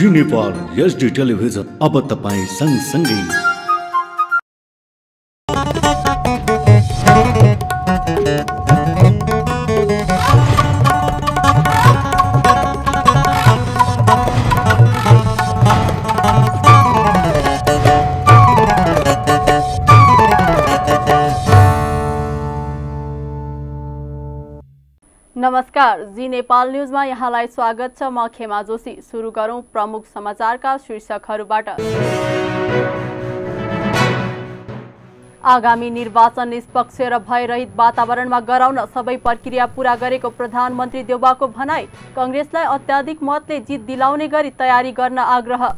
जी Nepal HD television अब तपाईं सँगसँगै। नमस्कार, जी नेपाल न्यूजमा यहाँलाई स्वागत छ। म खेमा जोशी। सुरु गरौं प्रमुख समाचारका शीर्षकहरूबाट। आगामी निर्वाचन निष्पक्ष र भयरहित वातावरणमा गराउन सबै प्रक्रिया पूरा गरेको प्रधानमन्त्री देउबाको भनाई। कांग्रेसलाई अत्याधिक मतले जित दिलाउने गरी तयारी गर्न आग्रह।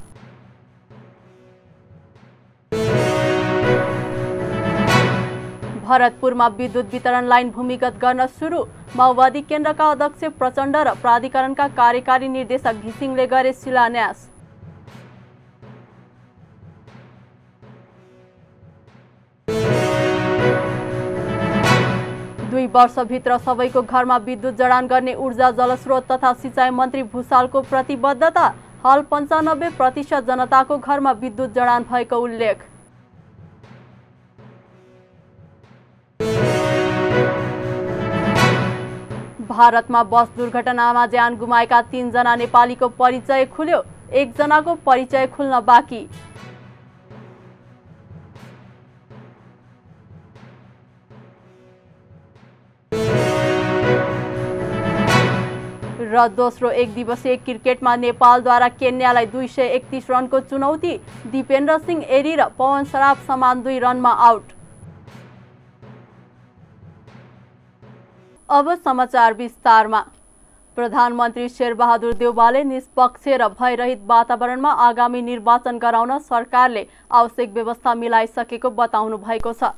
भरतपुरमा विद्युत वितरण लाइन भूमिगत गर्न सुरु। माओवादी केन्द्रका अध्यक्ष प्रचण्ड र प्राधिकरणका कार्यकारी निर्देशक घिसिङले गरे शिलान्यास। दुई वर्षभित्र सबैको घरमा विद्युत जडान गर्ने ऊर्जा जलस्रोत तथा सिंचाई मन्त्री भूषालको प्रतिबद्धता। हाल 95% जनताको घरमा विद्युत जडान भएको उल्लेख। भारतमा बस दुर्घटनामा ज्यान गुमाएका 3 जना नेपालीको परिचय खुल्यो। 1 जनाको परिचय खुल्न बाँकी। र दोस्रो एक दिवसीय क्रिकेटमा नेपालद्वारा केन्यालाई 231 रनको चुनौती। दिपेन्द्र सिंह एरी र पवन सराफ समान 2 रनमा आउट। अब समाचार विस्तारमा। प्रधानमन्त्री शेरबहादुर देउबाले निष्पक्ष र भयरहित वातावरणमा आगामी निर्वाचन गराउन सरकारले आवश्यक व्यवस्था मिलाइसकेको बताउनु भएको छ।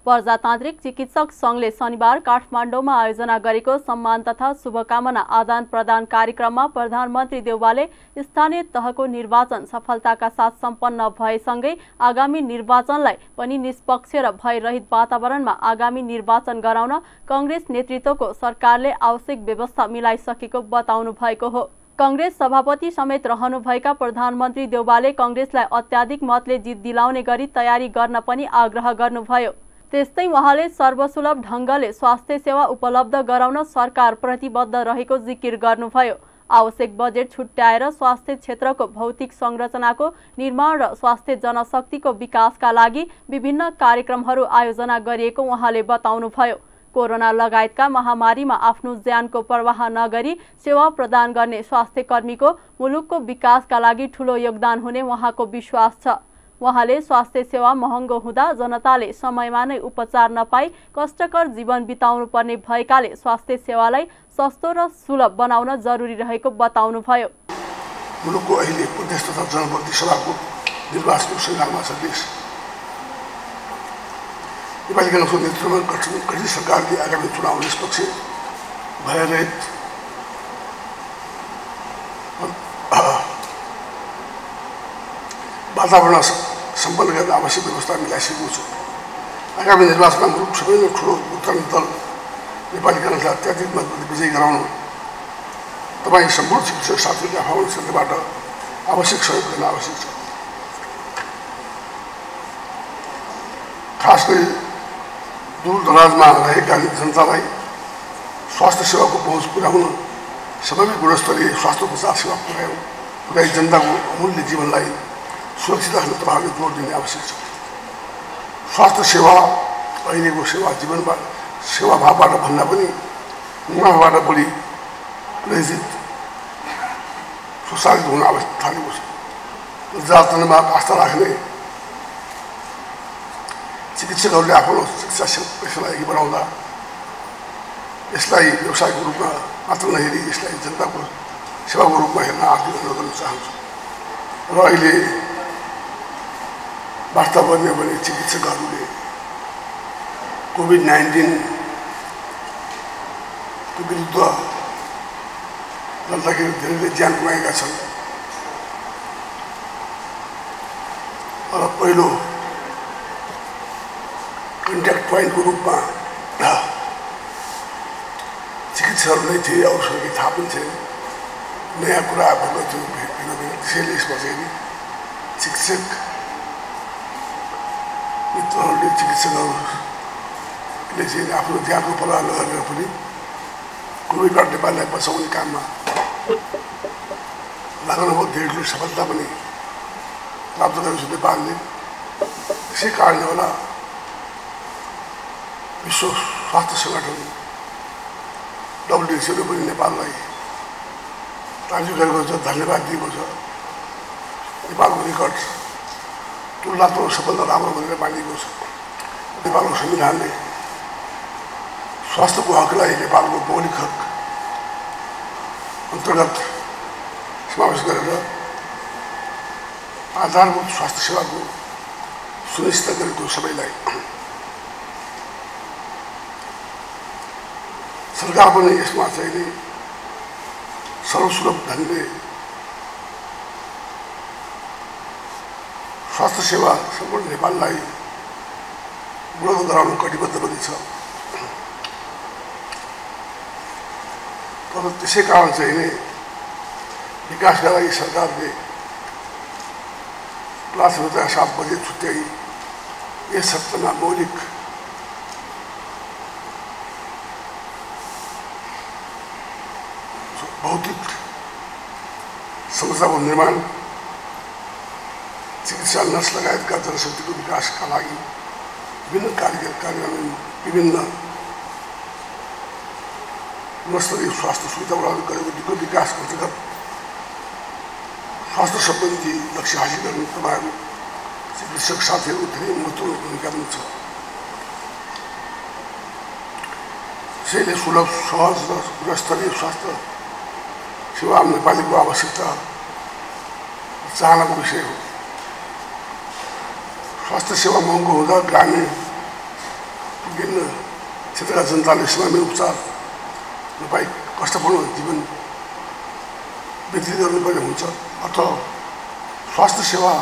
प्रजातान्त्रिक चिकित्सक संघले शनिबार काठमाडौँमा आयोजना गरेको सम्मान तथा शुभकामना आदान प्रदान कार्यक्रममा प्रधानमन्त्री देउबाले स्थानीय तहको निर्वाचन सफलताका साथ सम्पन्न भएसँगै आगामी निर्वाचनलाई पनि निष्पक्ष र भयरहित वातावरणमा आगामी निर्वाचन गराउन कांग्रेस नेतृत्वको सरकारले आवश्यक व्यवस्था मिलाइसकेको बताउनु भएको हो। कांग्रेस सभापति समेत रहनुभएका प्रधानमन्त्री देउबाले कांग्रेसलाई अत्याधिक मतले जित दिलाउने गरी तयारी गर्न पनि आग्रह गर्नुभयो। त्यस्तै उहाँले सर्वसुलभ ढंगले स्वास्थ्य सेवा उपलब्ध गराउन सरकार प्रतिबद्ध रहेको जिकिर गर्नुभयो। आवश्यक बजेट छुट्याएर स्वास्थ्य क्षेत्रको भौतिक संरचनाको निर्माण र स्वास्थ्य जनशक्तिको विकासका लागि विभिन्न कार्यक्रमहरू आयोजना गरिएको उहाँले बताउनुभयो। कोरोना लगायतका महामारीमा आफ्नो ज्यानको परवाह नगरी सेवा प्रदान गर्ने स्वास्थ्य कर्मीको मुलुकको विकासका लागि ठूलो योगदान हुने उहाँको विश्वास छ। उहाँले स्वास्थ्य सेवा महँगो हुँदा जनताले समयमा नै उपचार नपाई कष्टकर जीवन बिताउनु पर्ने भएकाले स्वास्थ्य सेवालाई सस्तो र सुलभ बनाउन जरुरी रहेको बताउनुभयो। मुलुकको अहिले प्रदेश तथा जनप्रति सभाको निर्वाचनको सैलामा छ देश। नेपाली कांग्रेसको नेतृत्वमा गठित सरकारले आगामी चुनाव निष्पक्ष भयरहित वातावरण सम्पन्न गर्न आवश्यक व्यवस्था मिलाइसकेको छ। आगामी निर्वाचनमा मुलुक सबैभन्दा ठुलो लोकतान्त्रिक दल नेपाली कांग्रेसलाई अत्याधिक मतले विजयी गराउन तपाईँ सम्पूर्ण चिकित्सक साथीहरूले आफ्नो क्षेत्रबाट आवश्यक सहयोग गर्न आवश्यक छ। खास गरी दूरदराजमा रहेका जनतालाई स्वास्थ्य सेवाको पहुँच पुर्याउन सबैले गुणस्तरीय स्वास्थ्य उपचार सेवा पुर्याई जनताको अमूल्य जीवनलाई सुरक्षित राख्न तपाईँहरूले जोड दिने आवश्यक छ। स्वास्थ्य सेवा अहिलेको सेवा जीवनबाट सेवा भावबाट भन्दा पनि मुनाफाबाट बढी प्रेरित सुचालित हुन थालेको छ। जनतामा आस्था राख्ने चिकित्सकहरूले आफ्नो चिकित्सा पेसालाई अघि बढाउँदा यसलाई व्यवसायको रूपमा मात्र नहेरी यसलाई जनताको सेवाको रूपमा हेर्न आग्रह गर्न चाहन्छु। र अहिले वार्ता गर्ने हो भने चिकित्सकहरूले कोभिड-19 को विरुद्ध लड्दाखेरि धेरै ज्यान गुमाएका छन्। र पहिलो कन्ट्याक्ट पोइन्टको रूपमा चिकित्सकहरू नै थिए, औषधि थाहा पनि थिएन। नयाँ कुरा भएको थियो त्यसैले यसमा चाहिँ नि चिकित्सक मित्रहरूले चिकित्सकहरूले चाहिँ आफ्नो ज्यानको परवाह नगरेर पनि कोभिड नेपाललाई बचाउने काममा लाग्नुभयो। धेरै ठुलो सफलता पनि प्राप्त गरेको छ नेपालले। त्यसै कारणले होला विश्व स्वास्थ्य सङ्गठन WHO पनि नेपाललाई तारिफ गरेको छ, धन्यवाद दिएको छ। नेपालको रेकर्ड तुलनात्मक सफलता राम्रो भनेर मानिएको छ। नेपालको संविधानले स्वास्थ्यको हकलाई नेपालको मौलिक हक अन्तर्गत समावेश गरेर आधारभूत स्वास्थ्य सेवाको सुनिश्चित गरेको सबैलाई। सरकार पनि यसमा चाहिँ सर्वसुलभ ढङ्गले स्वास्थ्य सेवा सम्पूर्ण नेपाललाई उपलब्ध गराउन कटिबद्ध पनि छ। तर त्यसै कारण चाहिँ विकासका लागि सरकारले प्राथमिकताका साथ बजेट छुट्याई यस क्षेत्रमा मौलिक भौतिक संस्थाको निर्माण, चिकित्सा नर्स लगायतका जनशक्तिको विकासका लागि विभिन्न कार्यान्वयन, विभिन्न गुणस्तरीय स्वास्थ्य सुविधा प्रदान गरेको विकास अन्तर्गत स्वास्थ्य सम्बन्धी लक्ष्य हासिल गर्ने तपाईँहरू चिकित्सक साथीहरूको धेरै महत्त्वपूर्ण भूमिका पनि छ। त्यसैले सुलभ, सहज र गुणस्तरीय स्वास्थ्य सेवा नेपालीको आवश्यकता चाहनाको विषय हो। स्वास्थ्य सेवा महँगो हुँदा ग्रामीण विभिन्न क्षेत्रका जनताले समयमै उपचार नपाई कष्टपूर्ण जीवन व्यतीत गर्नुपर्ने हुन्छ। अथवा स्वास्थ्य सेवा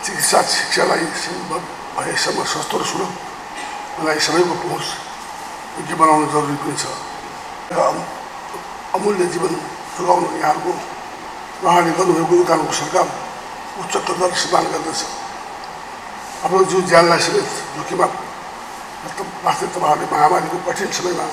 चिकित्सा शिक्षालाई सम्भव भएसम्म सस्तो र सुलभ बनाई सबैको पहुँच योग्य बनाउन जरुरी पनि छ। अमूल्य जीवन जोगाउन यहाँहरूको उहाँले गर्नुभएको योगदानको सरकार उच्च कदर सम्मान गर्दछ। आफ्नो जीव ज्यानलाई समेत जोखिममा राख्दै तपाईँहरूले महामारीको कठिन समयमा।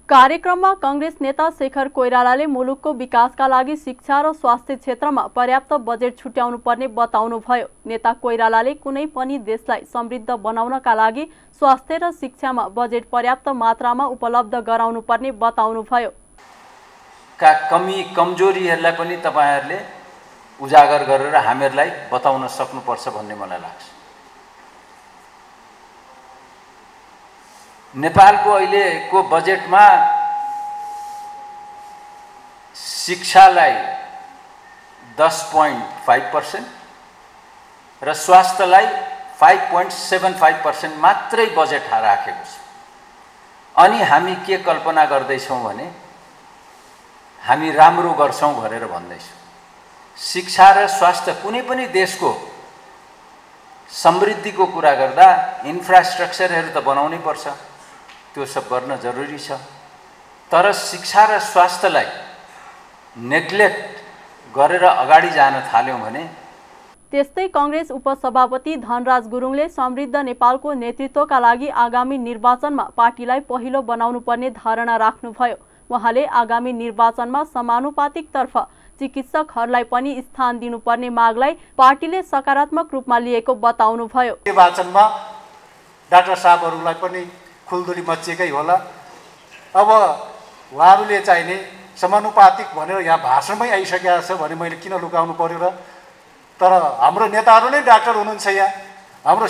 कार्यक्रममा कांग्रेस नेता शेखर कोइरालाले मुलुकको विकासका लागि शिक्षा र स्वास्थ्य क्षेत्रमा पर्याप्त बजेट छुट्याउनु पर्ने बताउनुभयो। नेता कोइरालाले कुनै पनि देशलाई समृद्ध बनाउनका लागि स्वास्थ्य र शिक्षामा बजेट पर्याप्त मात्रामा उपलब्ध गराउनु पर्ने बताउनुभयो। का कमी कमजोरीहरूलाई पनि तपाईहरुले उजागर गरेर हामीहरूलाई बताउन सक्नुपर्छ भन्ने मलाई लाग्छ। नेपालको अहिलेको बजेटमा शिक्षालाई 10.5% र स्वास्थ्यलाई 5.75% मात्रै बजेट राखेको छ। अनि हामी के कल्पना गर्दैछौँ भने हामी राम्रो गर्छौँ भनेर भन्दैछौँ। शिक्षा र स्वास्थ्य कुनै पनि देशको समृद्धिको कुरा गर्दा इन्फ्रास्ट्रक्चरहरू त बनाउनै पर्छ, त्यो सब गर्न जरुरी छ। तर शिक्षा र स्वास्थ्यलाई नेग्लेक्ट गरेर अगाडि जान थाल्यौं भने। त्यस्तै कांग्रेस उपसभापति धनराज गुरुङले समृद्ध नेपालको नेतृत्वका लागि आगामी निर्वाचनमा पार्टीलाई पहिलो बनाउनु पर्ने धारणा राख्नुभयो। उहाँले आगामी निर्वाचनमा समानुपातिक तर्फ चिकित्सकहरूलाई पनि स्थान दिनुपर्ने मागलाई पार्टीले सकारात्मक रूपमा लिएको बताउनुभयो। निर्वाचनमा डाक्टर साहबहरूलाई पनि खुलदुली मचिएकै होला। अब उहाँहरूले चाहिने समानुपातिक भनेर यहाँ भाषणमै आइसकेको छ भने मैले किन लुकाउनु पर्यो र? तर हाम्रो नेताहरू नै डाक्टर हुनुहुन्छ। यहाँ हाम्रो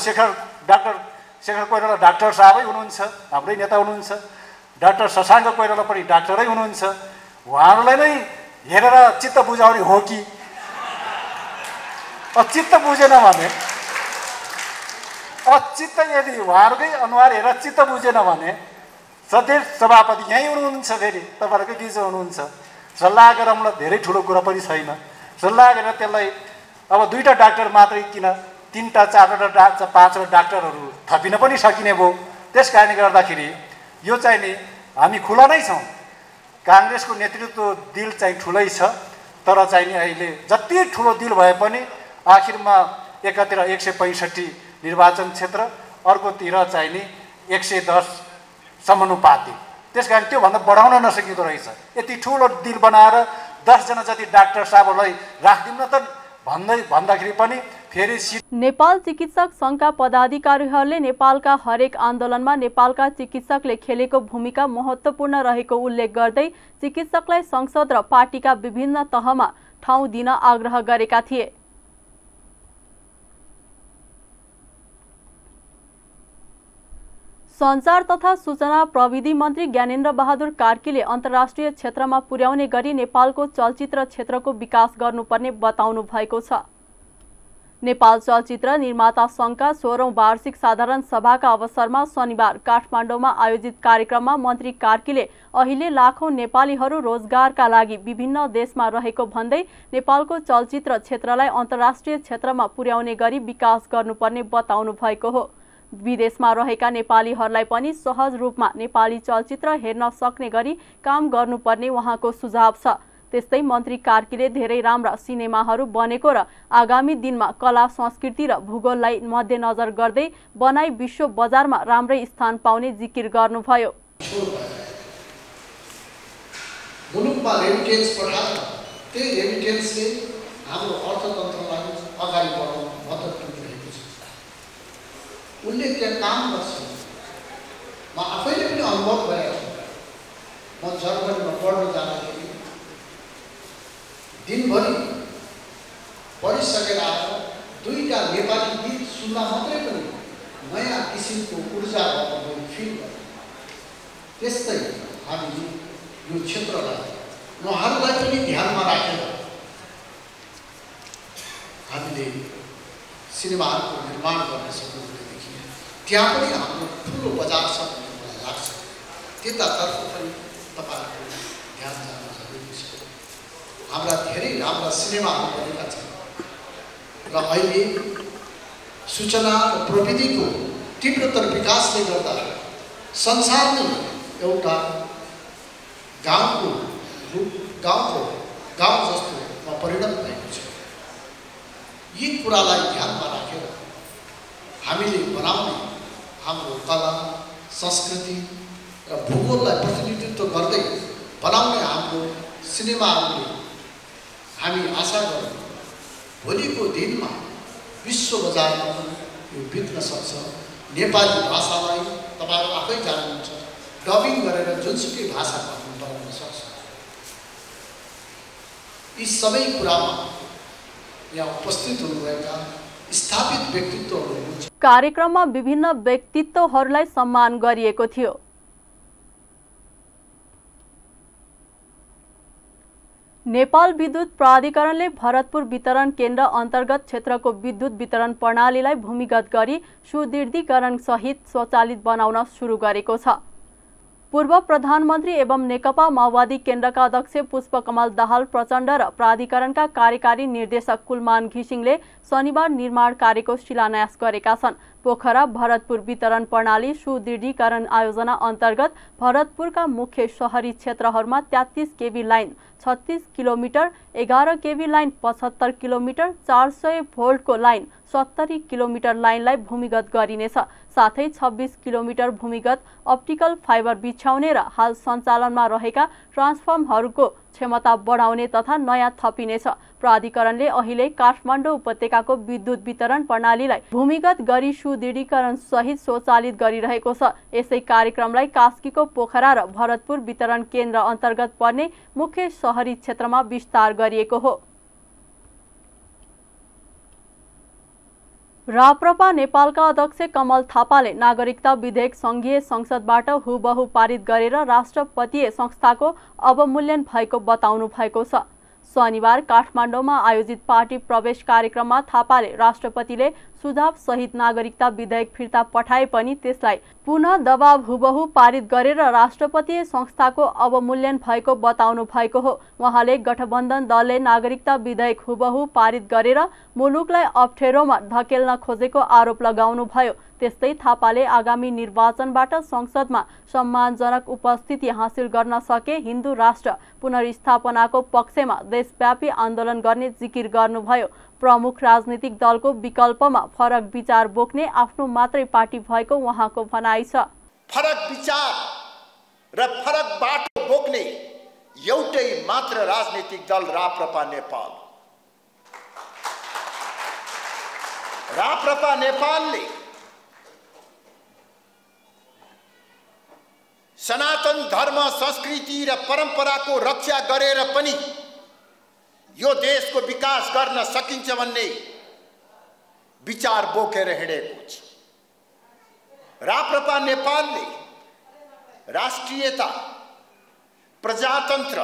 डाक्टर शेखर कोइराला डाक्टर साहबै हुनुहुन्छ, हाम्रै नेता हुनुहुन्छ। डाक्टर शशाङ्क कोइराला पनि डाक्टरै हुनुहुन्छ। उहाँहरूलाई नै हेरेर चित्त बुझाउने हो कि? चित्त बुझेन भने, चित्त यदि उहाँहरूकै अनुहार हेरेर चित्त बुझेन भने सधैँ सभापति यहीँ हुनुहुन्छ, फेरि तपाईँहरूकै बिचमा हुनुहुन्छ। सल्लाह गरौँला, धेरै ठुलो कुरा पनि छैन। सल्लाह गरेर त्यसलाई अब 2टा डाक्टर मात्रै किन 3टा 4टा 5टा डाक्टरहरू थपिन पनि सकिने भयो। त्यस कारणले गर्दाखेरि यो चाहिँ नि हामी खुला नै छौँ। काङ्ग्रेसको नेतृत्व दिल चाहिँ ठुलै छ, तर चाहिँ नि अहिले जति ठुलो दिल भए पनि आखिरमा एकातिर 165 निर्वाचन क्षेत्र, अर्कोतिर चाहिँ नि 110 समानुपातिक। त्यस कारण त्योभन्दा बढाउन नसकिँदो रहेछ। यति ठुलो दिल बनाएर 10 जना जति डाक्टर साहबहरूलाई राखिदिउँ न त भन्दाखेरि पनि फेरि नेपाल चिकित्सक सङ्घका पदाधिकारीहरूले नेपालका हरेक आन्दोलनमा नेपालका चिकित्सकले खेलेको भूमिका महत्त्वपूर्ण रहेको उल्लेख गर्दै चिकित्सकलाई संसद र पार्टीका विभिन्न तहमा ठाउँ दिन आग्रह गरेका थिए। सञ्चार तथा सूचना प्रविधि मन्त्री ज्ञानेन्द्र बहादुर कार्कीले अन्तर्राष्ट्रिय क्षेत्रमा पुर्याउने गरी नेपालको चलचित्र क्षेत्रको विकास गर्नुपर्ने बताउनु भएको छ। नेपाल चलचित्र निर्माता सङ्घका 16औं वार्षिक साधारण सभाका अवसरमा शनिबार काठमाडौँमा आयोजित कार्यक्रममा मन्त्री कार्कीले अहिले लाखौं नेपालीहरू रोजगारका लागि विभिन्न देशमा रहेको भन्दै नेपालको चलचित्र क्षेत्रलाई अन्तर्राष्ट्रिय क्षेत्रमा पुर्याउने गरी विकास गर्नुपर्ने बताउनु भएको हो। विदेशमा रहेका नेपालीहरूलाई पनि सहज रूपमा नेपाली चलचित्र हेर्न सक्ने गरी काम गर्नुपर्ने उहाँको सुझाव छ। त्यस्तै मन्त्री कार्कीले धेरै राम्रा सिनेमाहरू बनेको र आगामी दिनमा कला संस्कृति र भूगोललाई मध्यनजर गर्दै बनाई विश्व बजारमा राम्रै स्थान पाउने जिकिर गर्नुभयो। मुलुकमा रेमिटेन्स पठाएर त्यही रेमिटेन्सले हाम्रो अर्थतन्त्रलाई अगाडि बढाउन मद्दत पुगिरहेको छ। उनले त्यहाँ काम गर्छ। म आफैले पनि अनुभव गरेको छु। म जर्मनीमा पढ्न जाँदाखेरि दिनभरि पढिसकेर आएर 2टा नेपाली गीत सुन्दा मात्रै पनि नयाँ किसिमको ऊर्जा भएको फिल गर्छ। त्यस्तै हामीले यो क्षेत्रलाई उहाँहरूलाई पनि ध्यानमा राखेर हामीले सिनेमाहरूको निर्माण गर्न सक्नु भनेदेखि त्यहाँ पनि हाम्रो ठुलो बजार छ भन्ने मलाई लाग्छ। त्यतातर्फ पनि तपाईँहरूको ध्यान जान जरुरी छ। हाम्रा धेरै राम्रा सिनेमाहरू बनेका छन् र अहिले सूचना र प्रविधिको तीव्रतर विकासले गर्दा संसार नै एउटा गाउँको गाउँ जस्तो परिणत भएको छ। यी कुरालाई ध्यानमा राखेर हामीले बनाउने हाम्रो कला संस्कृति र भूगोललाई प्रतिनिधित्व गर्दै बनाउने हाम्रो सिनेमाहरूले हामी आशा गर्छौँ भोलिको दिनमा विश्व बजारमा पनि यो बित्न सक्छ। नेपाली भाषालाई तपाईहरु आफै जान्नुहुन्छ, डबिङ गरेर जुनसुकै भाषामा बनाउन सक्छ। यी सबै कुरामा यहाँ उपस्थित हुनुभएका स्थापित व्यक्तित्वहरू कार्यक्रममा विभिन्न व्यक्तित्वहरूलाई सम्मान गरिएको थियो। नेपाल विद्युत प्राधिकरणले भरतपुर वितरण केन्द्र अन्तर्गत क्षेत्रको विद्युत वितरण प्रणालीलाई भूमिगत गरी सुदृढीकरण सहित स्वचालित बनाउन सुरु गरेको छ। पूर्व प्रधानमन्त्री एवं नेकपा माओवादी केन्द्रका अध्यक्ष पुष्पकमल दाहाल प्रचण्ड र प्राधिकरणका कार्यकारी निर्देशक कुलमान घिसिङले शनिबार निर्माण कार्यको शिलान्यास गरेका छन्। पोखरा भरतपुर वितरण प्रणाली सुदृढीकरण आयोजना अन्तर्गत भरतपुरका मुख्य शहरी क्षेत्रहरूमा 33 केभी line 36 kilometre, 11 केभी line 75 kilometre, 400 भोल्टको line 70 kilometre लाइनलाई भूमिगत गरिनेछ। साथै 26 किलोमिटर भूमिगत अप्टिकल फाइबर बिछ्याउने र हाल सञ्चालनमा रहेका ट्रान्सफर्मरहरूको क्षमता बढाउने तथा नयाँ थपिनेछ। प्राधिकरणले अहिले काठमाडौँ उपत्यकाको विद्युत वितरण प्रणालीलाई भूमिगत गरी सुदृढीकरण सहित स्वचालित गरिरहेको छ। यसै कार्यक्रमलाई कास्कीको पोखरा र भरतपुर वितरण केन्द्र अन्तर्गत पर्ने मुख्य शहरी क्षेत्रमा विस्तार गरिएको हो। राप्रपा नेपालका अध्यक्ष कमल थापाले नागरिकता विधेयक संघीय संसदबाट हुबहु पारित गरेर राष्ट्रपतीय संस्थाको अवमूल्यन भएको बताउनु भएको छ। शनिबार काठमाडौँमा आयोजित पार्टी प्रवेश कार्यक्रममा थापाले राष्ट्रपतिले सुझाव सहित नागरिकता विधेयक फिर्ता पठाए पनि त्यसलाई पुनः दबाव हुबहु पारित गरेर राष्ट्रपतीय संस्थाको अवमूल्यन भएको बताउनु भएको हो। उहाँले गठबन्धन दलले नागरिकता विधेयक हुबहु पारित गरेर मुलुकलाई अप्ठ्यारोमा धकेल्न खोजेको आरोप लगाउनु भयो। त्यस्तै थापाले आगामी निर्वाचनबाट संसदमा सम्मानजनक उपस्थिति हासिल गर्न सके हिन्दू राष्ट्र पुनर्स्थापनाको पक्षमा देशव्यापी आन्दोलन गर्ने जिकिर गर्नुभयो। प्रमुख राजनीतिक दलको विकल्पमा फरक विचार बोक्ने आफ्नो मात्रै पार्टी भएको उहाँको भनाइ छ। फरक विचार र फरक बाटो बोक्ने एउटै मात्र राजनीतिक दल राप्रपा नेपाल। राप्रपा नेपालले सनातन धर्म संस्कृति र परम्पराको रक्षा गरेर पनि यो देशको विकास गर्न सकिन्छ भन्ने विचार बोकेर हिँडेको छ। राप्रपा नेपालले राष्ट्रियता, प्रजातन्त्र,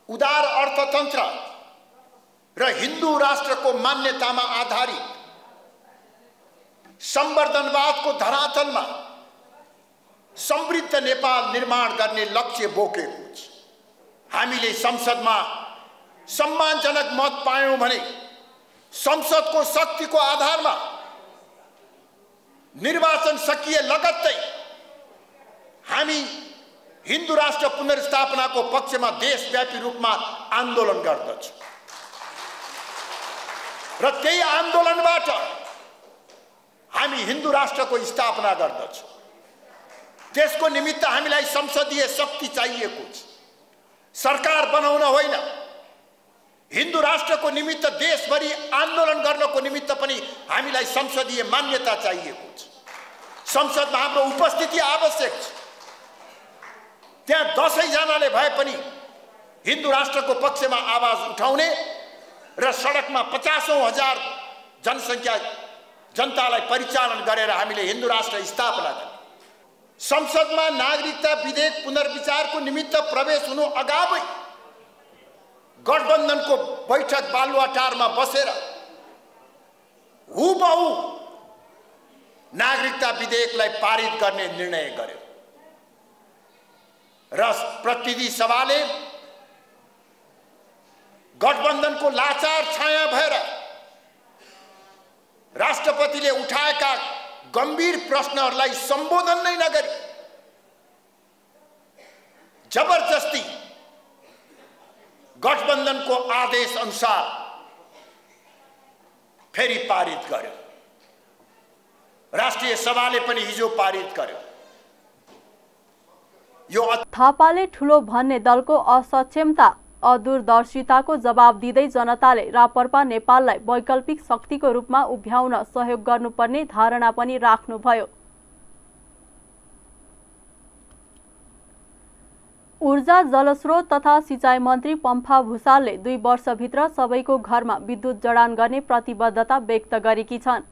उदार अर्थतन्त्र र हिन्दू राष्ट्रको मान्यतामा आधारित संवर्धनवादको धरातलमा समृद्ध नेपाल निर्माण गर्ने लक्ष्य बोकेको छ। हामीले संसदमा सम्मानजनक मत पायौं भने संसदको शक्तिको आधारमा निर्वाचन सकिए लगत्तै हामी हिन्दू राष्ट्र पुनर्स्थापनाको पक्षमा देशव्यापी रूपमा आन्दोलन गर्दछौँ र त्यही आन्दोलनबाट हामी हिन्दू राष्ट्रको स्थापना गर्दछौँ। त्यसको निमित्त हामीलाई संसदीय शक्ति चाहिएको छ। सरकार बनाउन होइन, हिन्दू राष्ट्रको निमित्त देशभरि आन्दोलन गर्नको निमित्त पनि हामीलाई संसदीय मान्यता चाहिएको छ। संसदमा हाम्रो उपस्थिति आवश्यक छ। त्यहाँ 10 जनाले भए पनि हिन्दू राष्ट्रको पक्षमा आवाज उठाउने र सडकमा 50,000 जनसङ्ख्या जनतालाई परिचालन गरेर हामीले हिन्दू राष्ट्र स्थापना गर्ने। संसदमा नागरिकता विधेयक पुनर्विचारको निमित्त प्रवेश हुनु अगावै गठबन्धनको बैठक बालुवाटारमा बसेर हुबहु नागरिकता विधेयकलाई पारित गर्ने निर्णय गर्यो र प्रतिनिधि सभाले गठबन्धनको लाचार छाया भएर राष्ट्रपतिले उठाएका गम्भीर प्रश्नहरूलाई सम्बोधन नै नगरी जबरजस्ती गठबन्धनको आदेश अनुसार फेरि पारित गर्यो। राष्ट्रिय सभाले पनि हिजो पारित गर्यो। यो थापाले ठुलो भन्ने दलको असक्षमता अदूरदर्शिताको जवाब दिँदै जनताले राप्रपा नेपाललाई वैकल्पिक शक्तिको रूपमा उभ्याउन सहयोग गर्नुपर्ने धारणा पनि राख्नुभयो। ऊर्जा जलस्रोत तथा सिंचाई मन्त्री पम्फा भुसालले 2 वर्षभित्र सबैको घरमा विद्युत जडान गर्ने प्रतिबद्धता व्यक्त गरेकी छन्।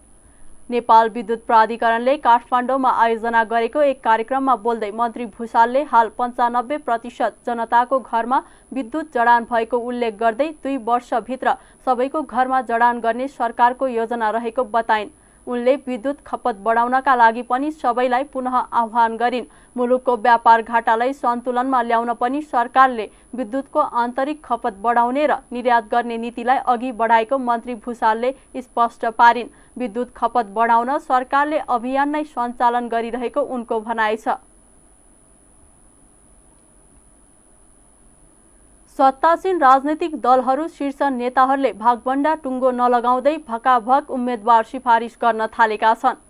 नेपाल विद्युत प्राधिकरणले काठमाडौँमा आयोजना गरेको एक कार्यक्रममा बोल्दै मन्त्री भुसालले हाल 95% जनताको घरमा विद्युत जडान भएको उल्लेख गर्दै 2 वर्षभित्र सबैको घरमा जडान गर्ने सरकारको योजना रहेको बताइन्। उनले विद्युत खपत बढाउनका लागि पनि सबैलाई पुनः आह्वान गरिन्। मुलुकको व्यापार घाटालाई सन्तुलनमा ल्याउन पनि सरकारले विद्युतको आन्तरिक खपत बढाउने र निर्यात गर्ने नीतिलाई अघि बढाएको मन्त्री भुसालले स्पष्ट पारिन्। विद्युत खपत बढाउन सरकारले अभियान नै सञ्चालन गरिरहेको उनको भनाइ छ। सत्तासीन राजनीतिक दलहरू शीर्ष नेताहरूले भागभण्डा टुङ्गो नलगाउँदै भकाभक उम्मेद्वार सिफारिस गर्न थालेका छन्।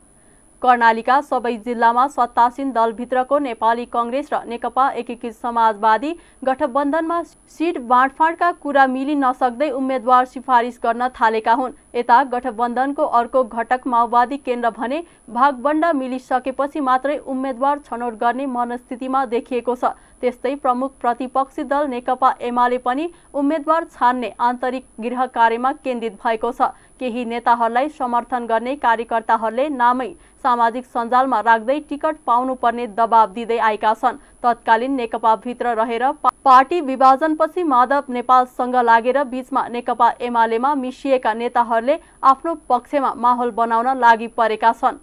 कर्णालीका सबै जिल्लामा सत्तासीन दलभित्रको नेपाली कांग्रेस र नेकपा एकीकृत समाजवादी गठबन्धनमा सिट बाँडफाँडका कुरा मिलि नसक्दै उम्मेद्वार सिफारिस गर्न थालेका हुन्। यता गठबन्धनको अर्को घटक माओवादी केन्द्र भने भागभण्डा मिलिसकेपछि मात्रै उम्मेद्वार छनौट गर्ने मनस्थितिमा देखिएको छ। त्यस्तै प्रमुख प्रतिपक्षी दल नेकपा एमाले पनि उम्मेद्वार छान्ने आन्तरिक गृह कार्यमा केन्द्रित भएको छ। केही नेताहरूलाई समर्थन गर्ने कार्यकर्ताहरूले नामै सामाजिक सञ्जालमा राख्दै टिकट पाउनुपर्ने दबाब दिँदै आएका छन्। तत्कालीन नेकपा भित्र रहेर पार्टी विभाजनपछि माधव नेपालसँग लागेर बीचमा नेकपा एमालेमा मिसिएका नेताहरूले आफ्नो पक्षमा माहौल बनाउन लागि परेका छन्।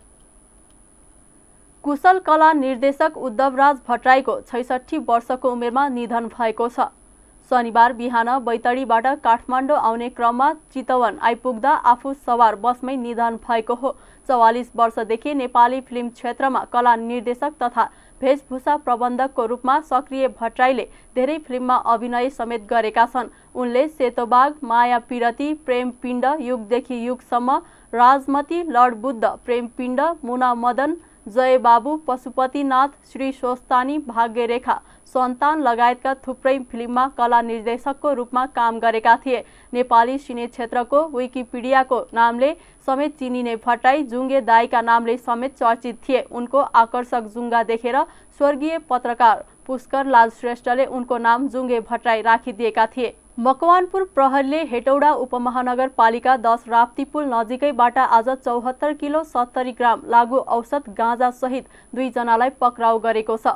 कुशल कला निर्देशक उद्धवराज भट्टराईको 66 वर्षको उमेरमा निधन भएको छ। शनिबार बिहान बैतडीबाट काठमाडौँ आउने क्रममा चितवन आइपुग्दा आफू सवार बसमै निधन भएको हो। 44 वर्षदेखि नेपाली फिल्म क्षेत्रमा कला निर्देशक तथा वेशभूषा प्रबन्धकको रूपमा सक्रिय भट्टराईले धेरै फिल्ममा अभिनय समेत गरेका छन्। उनले सेतोबाघ, माया पिरती, प्रेम पिण्ड, युगदेखि युगसम्म, राजमती, लर्ड बुद्ध, प्रेम पिण्ड, मुना मदन, जय बाबु, पशुपतिनाथ, श्री स्वस्तानी, भाग्यरेखा, सन्तान लगायतका थुप्रै फिल्ममा कला निर्देशकको रूपमा काम गरेका थिए। नेपाली सिने क्षेत्रको विकिपीडियाको नामले समेत चिनिने भट्टराई जुङ्गे दाईका नामले समेत चर्चित थिए। उनको आकर्षक जुङ्गा देखेर स्वर्गीय पत्रकार पुष्करलाल श्रेष्ठले उनको नाम जुङ्गे भट्टराई राखिदिएका थिए। मकवानपुर प्रहरीले हेटौडा उपमहानगरपालिका 10 राप्तीपुल नजिकैबाट आज 74 किलो 70 ग्राम लागु औषध गाँजा सहित 2 जनालाई पक्राउ गरेको छ।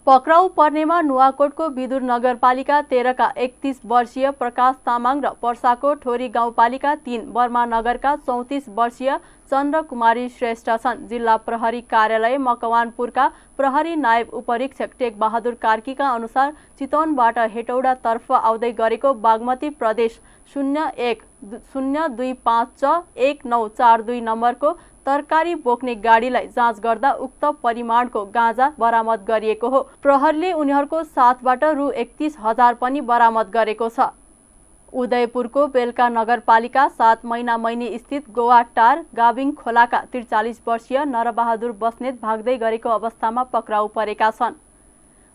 पक्राउ पर्नेमा नुवाकोटको विदुर नगरपालिका 13 का 31 वर्षीय प्रकाश तामाङ र पर्साको ठोरी गाउँपालिका 3 बर्मा नगरका 34 वर्षीय चन्द्र कुमारी श्रेष्ठ छन्। जिल्ला प्रहरी कार्यालय मकवानपुरका प्रहरी नायब उपरीक्षक टेक बहादुर कार्कीका अनुसार चितवनबाट हेटौडातर्फ आउँदै गरेको बागमती प्रदेश 0102561942 नम्बरको तरकारी बोक्ने गाडीलाई जाँच गर्दा उक्त परिमाणको गाँजा बरामद गरिएको हो। प्रहरीले उनीहरूको साथबाट रु 31,000 पनि बरामद गरेको छ। उदयपुरको बेलका नगरपालिका 7 मैनामैनी स्थित गोवाटार गाविङ खोलाका 43 वर्षीय नरबहादुर बस्नेत भाग्दै गरेको अवस्थामा पक्राउ परेका छन्।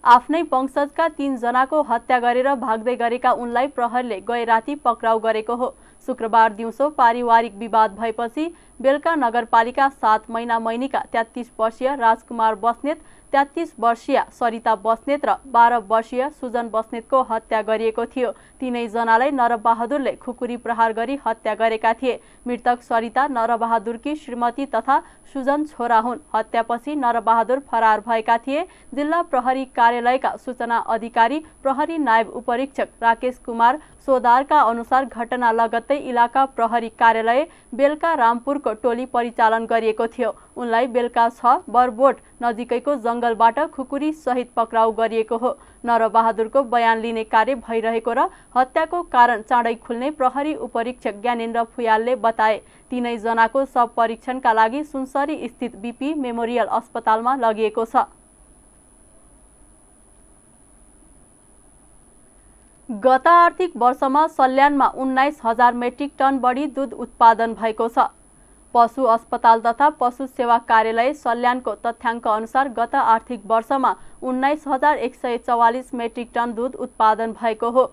आफ्नै वंशजका 3 जनाको हत्या गरेर भाग्दै गरेका उनलाई प्रहरीले गए राति पक्राउ गरेको हो। शुक्रबार दिउँसो पारिवारिक विवाद भएपछि बेलका नगरपालिका 7 मैनामैनीका 33 वर्षीय राजकुमार बस्नेत, 33 वर्षीय सरिता बस्नेत र 12 वर्षीय सुजन बस्नेतको हत्या गरिएको थियो। तीनै जनालाई नरबहादुरले खुकुरी प्रहार गरी हत्या गरेका थिए। मृतक सरिता नरबहादुरकी श्रीमती तथा सुजन छोरा हुन्। हत्यापछि नरबहादुर फरार भएका थिए। जिल्ला प्रहरी कार्यालयका सूचना अधिकारी प्रहरी नायब उपरीक्षक राकेश कुमार सोदारका अनुसार घटना लगत्तै इलाका प्रहरी कार्यालय बेलका रामपुरको टोली परिचालन गरिएको थियो। उनलाई बेलका 6 बरबोट नजिकैको जंगलबाट खुकुरी सहित पक्राउ गरिएको हो। नरबहादुरको बयान लिने कार्य भइरहेको र हत्याको कारण चाँडै खुल्ने प्रहरी उपरीक्षक ज्ञानेन्द्र फुयालले बताए। तीनै जनाको शव परीक्षणका लागि सुनसरी स्थित बीपी मेमोरियल अस्पतालमा लगिएको छ। गत आर्थिक वर्षमा सल्यानमा 19,000 मेट्रिक टन बढी दूध उत्पादन भएको छ। पशु अस्पताल तथा पशु सेवा कार्यालय सल्यानको तथ्याङ्क अनुसार गत आर्थिक वर्षमा 19,144 मेट्रिक टन दूध उत्पादन भएको हो।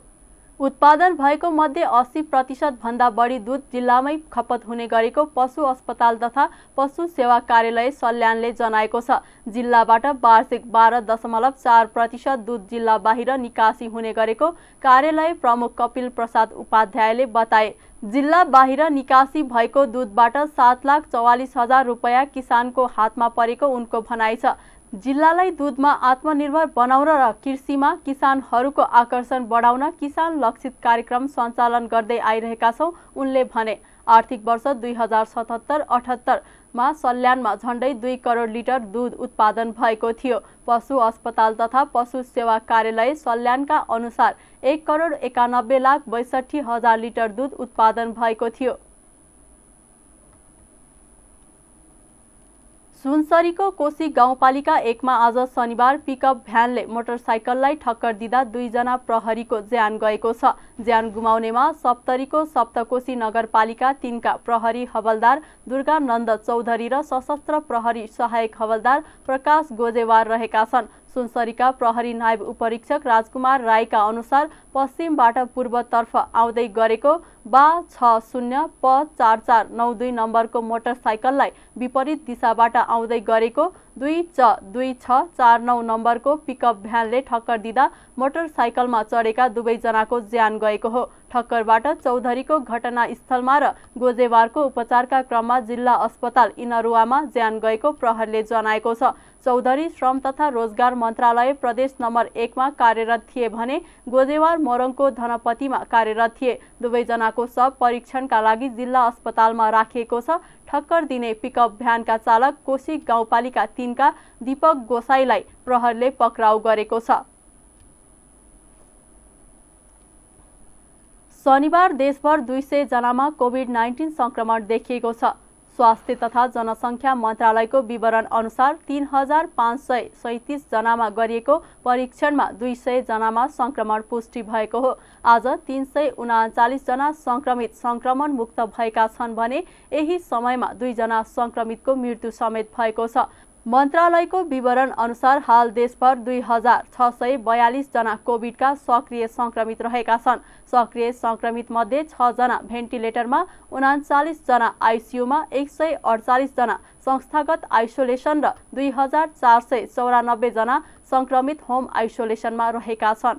उत्पादन भएको मध्ये 80% भन्दा बढी दूध जिल्लामै खपत हुने गरेको पशु अस्पताल तथा पशु सेवा कार्यालय सल्यानले जनाएको छ। जिल्लाबाट वार्षिक 12.4% दूध जिल्ला बाहिर निकासी हुने गरेको कार्यालय प्रमुख कपिल प्रसाद उपाध्यायले बताए। जिल्ला बाहिर निकासी भएको दूधबाट 7,44,000 रुपैयाँ किसानको हातमा परेको उनको भनाइ छ। जिल्लालाई दूधमा आत्मनिर्भर बनाउन र कृषिमा किसानहरूको आकर्षण बढाउन किसान लक्षित कार्यक्रम सञ्चालन गर्दै आइरहेका छौँ उनले भने। आर्थिक वर्ष 2077-78 मा सल्यानमा झण्डै 2 करोड लिटर दूध उत्पादन भएको थियो। पशु अस्पताल तथा पशु सेवा कार्यालय सल्यानका अनुसार 1,91,62,000 लिटर दूध उत्पादन भएको थियो। सुनसरीको कोशी गाउँपालिका 1 मा आज शनिबार पिकअप भ्यानले मोटरसाइकललाई ठक्कर दिँदा 2 जना प्रहरीको ज्यान गएको छ। ज्यान गुमाउनेमा सप्तरीको सप्तकोशी नगरपालिका 3 का प्रहरी हवलदार दुर्गानन्द चौधरी र सशस्त्र प्रहरी सहायक हवलदार प्रकाश गोजेवार रहेका छन्। सुनसरीका प्रहरी नायब उपरीक्षक राजकुमार राईका अनुसार पश्चिमबाट पूर्वतर्फ आउँदै गरेको बा 60 प 4492 नम्बरको मोटरसाइकललाई विपरीत दिशाबाट आउँदै गरेको 2 नम्बरको पिकअप भ्यानले ठक्कर दिँदा मोटरसाइकलमा चढेका 2 जनाको ज्यान गएको हो। ठक्करबाट चौधरीको घटनास्थलमा र गोजेवारको उपचारका क्रममा जिल्ला अस्पताल इनरुवामा ज्यान गएको प्रहरीले जनाएको छ। चौधरी श्रम तथा रोजगार मन्त्रालय प्रदेश नम्बर 1 मा कार्यरत थिए भने गोजेवार मोरङको धनपतिमा कार्यरत थिए। 2 जनाको शव परीक्षणका लागि जिल्ला अस्पतालमा राखिएको छ। ठक्कर दिने पिकअप भ्यानका चालक कोशी गाउँपालिका 3 का दीपक गोसाईलाई प्रहरीले पक्राउ गरेको छ। शनिबार देशभर 200 जनामा कोभिड-19 संक्रमण देखिएको छ। स्वास्थ्य तथा जनसङ्ख्या मन्त्रालयको विवरण अनुसार 3537 जनामा गरिएको परीक्षणमा 200 जनामा संक्रमण पुष्टि भएको हो। आज 339 जना संक्रमित संक्रमण मुक्त भएका छन् भने यही समयमा 2 जना संक्रमितको मृत्यु समेत भएको छ। मन्त्रालयको विवरण अनुसार हाल देशभर 2642 जना कोभिडका सक्रिय संक्रमित रहेका छन्। सक्रिय संक्रमित मध्ये 6 जना भेन्टिलेटरमा, 39 जना आइसियुमा, 148 जना संस्थागत आइसोलेसन र 2494 जना संक्रमित होम आइसोलेसनमा रहेका छन्।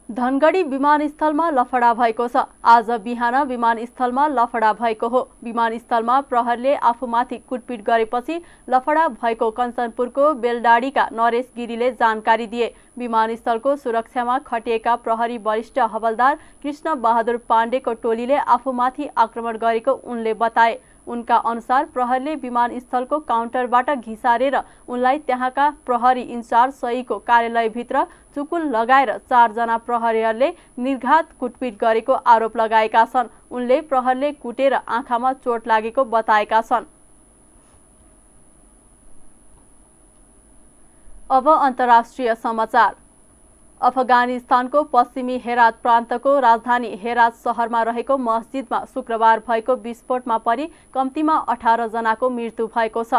धनगढी विमानस्थलमा लफडा भएको छ। आज बिहान विमानस्थलमा लफडा भएको हो। विमानस्थलमा प्रहरीले आफूमाथि कुटपिट गरेपछि लफडा भएको कञ्चनपुरको बेलडाडीका नरेश गिरीले जानकारी दिए। विमानस्थलको सुरक्षामा खटिएका प्रहरी वरिष्ठ हवलदार कृष्ण बहादुर पाण्डेको टोलीले आफूमाथि आक्रमण गरेको उनले बताए। उनका अनुसार प्रहरीले विमानस्थलको काउन्टरबाट घिसारेर उनलाई त्यहाँका प्रहरी इन्चार्ज सहीको कार्यालयभित्र चुकुल लगाएर 4 जना प्रहरीहरूले निर्घात कुटपिट गरेको आरोप लगाएका छन्। उनले प्रहरीले कुटेर आँखामा चोट लागेको बताएका छन्। अब अन्तर्राष्ट्रिय समाचार। अफगानिस्तानको पश्चिमी हेरात प्रान्तको राजधानी हेरात शहरमा रहेको मस्जिदमा शुक्रबार भएको विस्फोटमा परि कम्तीमा 18 जनाको मृत्यु भएको छ।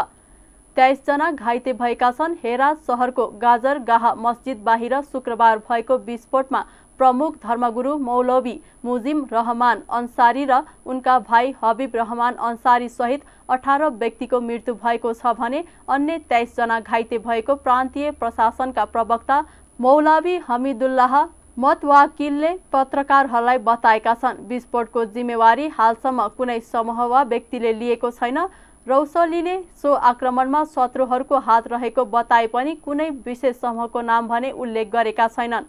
23 जना घाइते भएका छन्। हेरात शहरको गाजरगाह मस्जिद बाहिर शुक्रबार भएको विस्फोटमा प्रमुख धर्मगुरु मौलवी मुजिम रहमान अन्सारी र उनका भाइ हबिब रहमान अन्सारी सहित 18 व्यक्तिको मृत्यु भएको छ भने अन्य 23 जना घाइते भएको प्रान्तीय प्रशासनका प्रवक्ता मौलवी हमिदुल्लाह मतवाकिलले पत्रकारहरूलाई बताएका छन्। विस्फोटको जिम्मेवारी हालसम्म कुनै समूह वा व्यक्तिले लिएको छैन। रौसलीले सो आक्रमणमा शत्रुहरूको हात रहेको बताए पनि कुनै विशेष समूहको नाम भने उल्लेख गरेका छैनन्।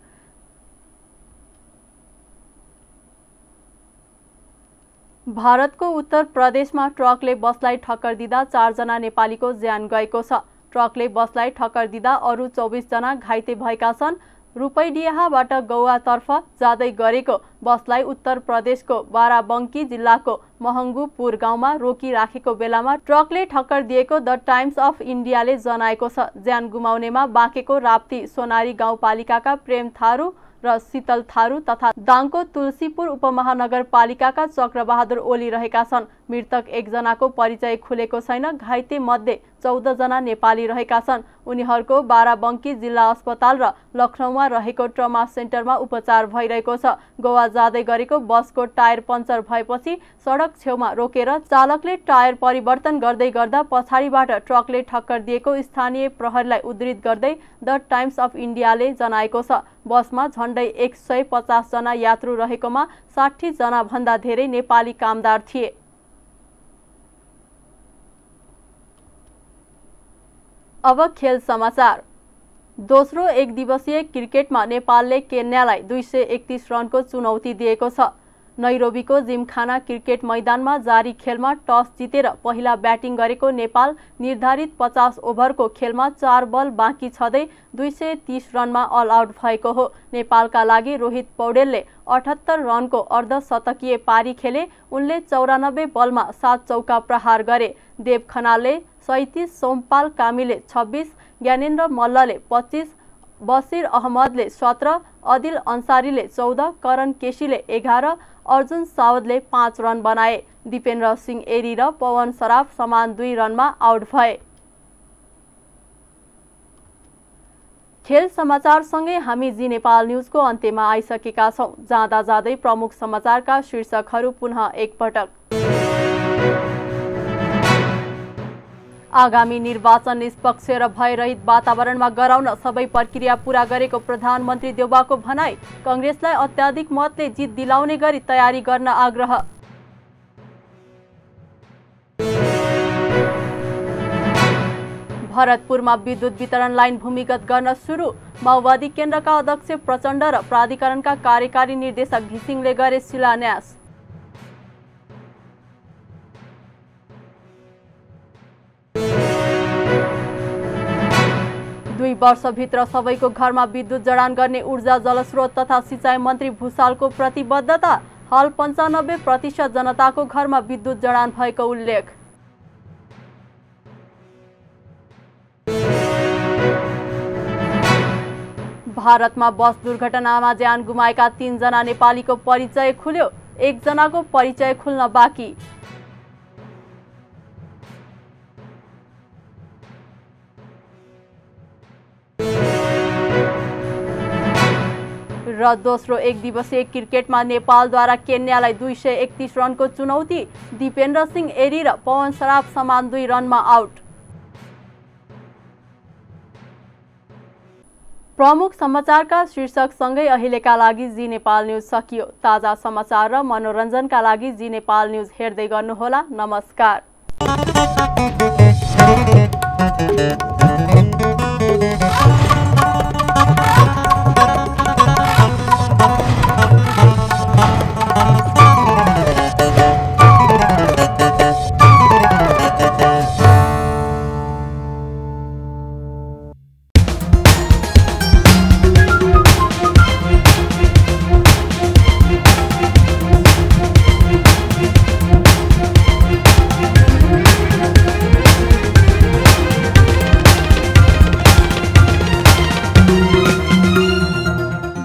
भारतको उत्तर प्रदेशमा ट्रकले बसलाई ठक्कर दिँदा 4 जना नेपालीको ज्यान गएको छ। ट्रकले बसलाई ठक्कर दिँदा अरू 24 जना घाइते भएका छन्। रूपैडियाबाट गौवातर्फ जाँदै गरेको बसलाई उत्तर प्रदेशको बाराबंकी जिल्लाको महङ्गुपुर गाउँमा रोकिराखेको बेलामा ट्रकले ठक्कर दिएको द टाइम्स अफ इन्डियाले जनाएको छ। ज्यान गुमाउनेमा बाँकेको राप्ती सोनारी गाउँपालिकाका प्रेम थारू र शीतल थारू तथा दाङको तुलसीपुर उपमहानगरपालिकाका चक्रबहादुर ओली रहेका छन्। मृतक 1 जनाको परिचय खुलेको छैन। घाइते मध्ये 14 जना नेपाली रहेका छन्। उनीहरूको बाराबंकी जिल्ला अस्पताल र लखनऊमा रहेको ट्रमा सेन्टरमा उपचार भइरहेको छ। गोवा जाँदै गरेको बसको टायर पञ्चर भएपछि सडक छेउमा रोकेर चालकले टायर परिवर्तन गर्दै गर्दा पछाडिबाट ट्रकले ठक्कर दिएको स्थानीय प्रहरीलाई उद्धृत गर्दै द टाइम्स अफ इन्डियाले जनाएको छ। बसमा झण्डै 150 जना यात्रु रहेकोमा 60 जना भन्दा धेरै नेपाली कामदार थिए। अब खेल समाचार। दोस्रो एक दिवसीय क्रिकेटमा नेपालले केन्यालाई 231 रनको चुनौती दिएको छ। नैरोबीको जिमखाना क्रिकेट मैदानमा जारी खेलमा टस जितेर पहिला ब्याटिङ गरेको नेपाल निर्धारित 50 ओभरको खेलमा 4 बल बाँकी छँदै 230 रनमा अल आउट भएको हो। नेपालका लागि रोहित पौडेलले 78 रनको अर्धशतकीय पारी खेले। उनले 94 बलमा 7 चौका प्रहार गरे। देव खनालले 37, सोमपाल कामीले 26, ज्ञानेन्द्र मल्लले 25, बसिर अहमदले 17, अदिल अन्सारीले 14, करण केसीले 11, अर्जुन सावदले 5 रन बनाए। दिपेन्द्र सिंह एरी र पवन सराफ समान 2 रनमा आउट भए। खेल समाचारसँगै हामी जी नेपाल न्युजको अन्त्यमा आइसकेका छौं। जाँदा जाँदै प्रमुख समाचारका शीर्षकहरू पुनः एकपटक। आगामी निर्वाचन निष्पक्ष र भयरहित वातावरणमा गराउन सबै प्रक्रिया पूरा गरेको प्रधानमन्त्री देउबाको भनाई। कांग्रेसलाई अत्याधिक मतले जित दिलाउने गरी तयारी गर्न आग्रह। भरतपुरमा विद्युत वितरण लाइन भूमिगत गर्न सुरु। माओवादी केन्द्रका अध्यक्ष प्रचण्ड र प्राधिकरणका कार्यकारी निर्देशक घिसिङले गरे शिलान्यास। दुई वर्षभित्र सबैको घरमा विद्युत जडान गर्ने ऊर्जा जलस्रोत तथा सिँचाइ मन्त्री भुसालको प्रतिबद्धता। हाल 95% जनताको घरमा विद्युत जडान भएको उल्लेख। भारतमा बस दुर्घटनामा ज्यान गुमाएका 3 जना नेपालीको परिचय खुल्यो। 1 जनाको परिचय खुल्न बाँकी। र दोस्रो एक दिवसीय क्रिकेटमा नेपालद्वारा केन्यालाई 231 रनको चुनौती। दिपेन्द्र सिंह एरी र पवन सराफ समान 2 रनमा आउट। प्रमुख समाचारका शीर्षकसँगै अहिलेका लागि जी नेपाल न्युज सकियो। ताजा समाचार र मनोरञ्जनका लागि जी नेपाल न्युज हेर्दै गर्नुहोला। नमस्कार।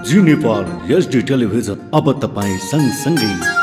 जी नेपाल HD टेलिभिजन अब तपाईं सँगसँगै